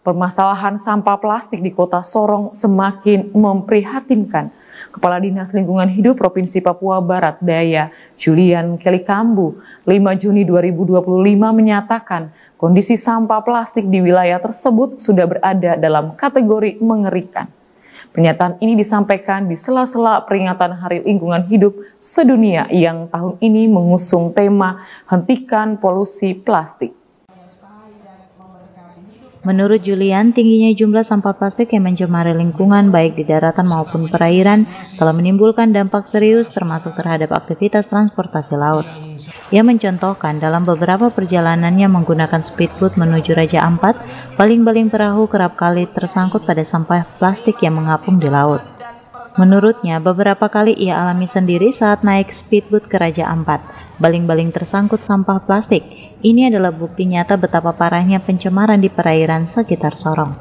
Permasalahan sampah plastik di Kota Sorong semakin memprihatinkan. Kepala Dinas Lingkungan Hidup Provinsi Papua Barat Daya, Julian Kelikambu, 5 Juni 2025 menyatakan kondisi sampah plastik di wilayah tersebut sudah berada dalam kategori mengerikan. Pernyataan ini disampaikan di sela-sela peringatan Hari Lingkungan Hidup Sedunia yang tahun ini mengusung tema Hentikan Polusi Plastik. Menurut Julian, tingginya jumlah sampah plastik yang mencemari lingkungan baik di daratan maupun perairan telah menimbulkan dampak serius termasuk terhadap aktivitas transportasi laut. Ia mencontohkan dalam beberapa perjalanannya menggunakan speedboat menuju Raja Ampat, baling-baling perahu kerap kali tersangkut pada sampah plastik yang mengapung di laut. Menurutnya, beberapa kali ia alami sendiri saat naik speedboat ke Raja Ampat, baling-baling tersangkut sampah plastik. Ini adalah bukti nyata betapa parahnya pencemaran di perairan sekitar Sorong.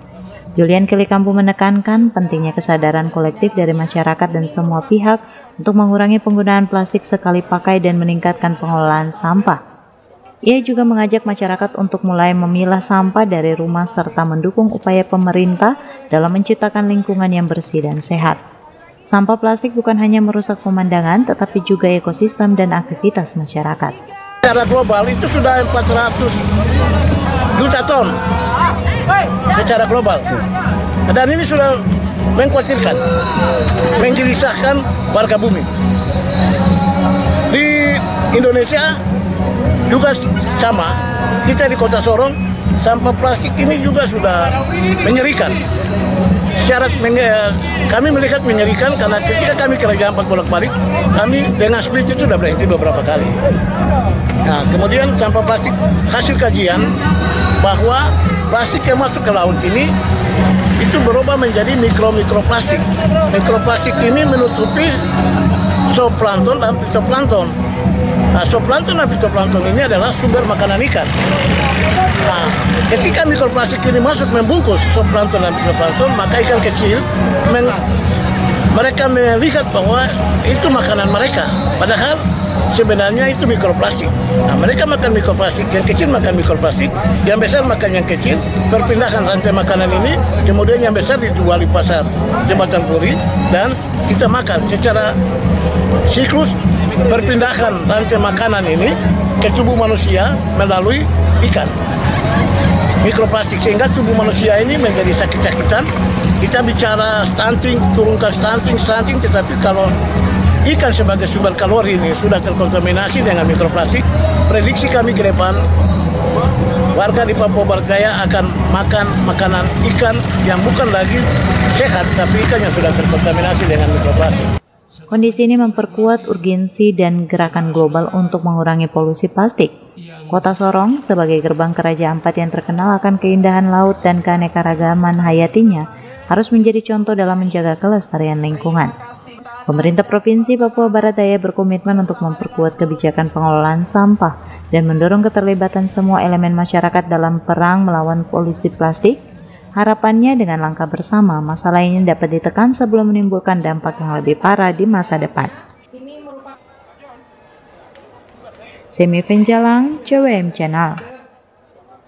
Julian Kelikambu menekankan pentingnya kesadaran kolektif dari masyarakat dan semua pihak untuk mengurangi penggunaan plastik sekali pakai dan meningkatkan pengelolaan sampah. Ia juga mengajak masyarakat untuk mulai memilah sampah dari rumah serta mendukung upaya pemerintah dalam menciptakan lingkungan yang bersih dan sehat. Sampah plastik bukan hanya merusak pemandangan, tetapi juga ekosistem dan aktivitas masyarakat. Secara global itu sudah 400 juta ton secara global, dan ini sudah mengkhawatirkan, menggelisahkan warga bumi. Di Indonesia juga sama, kita di Kota Sorong sampah plastik ini juga sudah menyerikan. Kami melihat menyerikan karena ketika kami ke Raja Ampat bolak-balik, kami dengan speed itu sudah berhenti beberapa kali. Nah, kemudian sampah plastik, hasil kajian bahwa plastik yang masuk ke laut ini itu berubah menjadi mikroplastik. Mikroplastik ini menutupi zooplankton dan fitoplankton. Nah, zooplankton dan fitoplankton ini adalah sumber makanan ikan. Nah, ketika mikroplastik ini masuk membungkus zooplankton dan fitoplankton, maka ikan kecil mereka melihat bahwa itu makanan mereka, padahal sebenarnya itu mikroplastik. Nah, mereka makan mikroplastik, yang kecil makan mikroplastik, yang besar makan yang kecil, perpindahan rantai makanan ini, kemudian yang besar dijual di pasar Jembatan Puri, dan kita makan secara siklus perpindahan rantai makanan ini ke tubuh manusia melalui ikan. Mikroplastik, sehingga tubuh manusia ini menjadi sakit-sakitan. Kita bicara stunting, turunkan stunting, tetapi kalau ikan sebagai sumber kalori ini sudah terkontaminasi dengan mikroplastik, prediksi kami ke depan warga di Papua Barat Daya akan makan makanan ikan yang bukan lagi sehat, tapi ikan yang sudah terkontaminasi dengan mikroplastik. Kondisi ini memperkuat urgensi dan gerakan global untuk mengurangi polusi plastik. Kota Sorong sebagai gerbang ke Raja Ampat yang terkenal akan keindahan laut dan keanekaragaman hayatinya harus menjadi contoh dalam menjaga kelestarian lingkungan. Pemerintah Provinsi Papua Barat Daya berkomitmen untuk memperkuat kebijakan pengelolaan sampah dan mendorong keterlibatan semua elemen masyarakat dalam perang melawan polusi plastik. Harapannya dengan langkah bersama, masalah ini dapat ditekan sebelum menimbulkan dampak yang lebih parah di masa depan. Semi Venjalang, CWM Channel.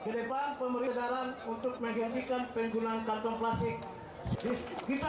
Ke depan pemerintah untuk menghentikan penggunaan